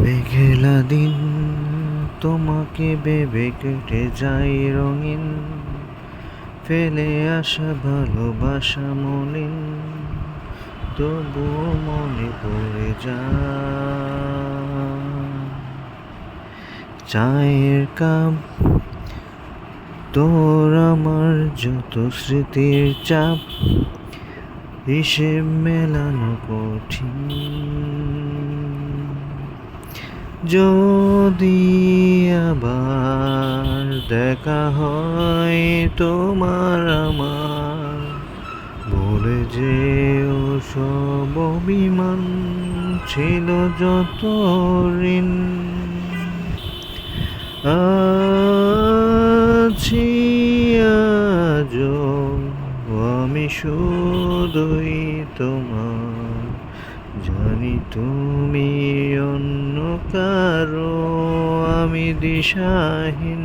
মেঘলা দিন তোমাকে ভেবে কেটে যাই রঙিন, ফেলে আসা ভালোবাসা মলিন, তবুও মনে পড়ে যায়। চায়ের কাপ তোর আমার যত স্মৃতির চাপ, হিসেব মেলানো কঠিন। যদি আবার দেখা হয় তোমার আমার, বলে যেও সব অভিমান ছিল যত ঋণ। আছি আজও আমি শুধুই তোমার, জানি তুমি অন্য কারো, আমি দিশাহীন।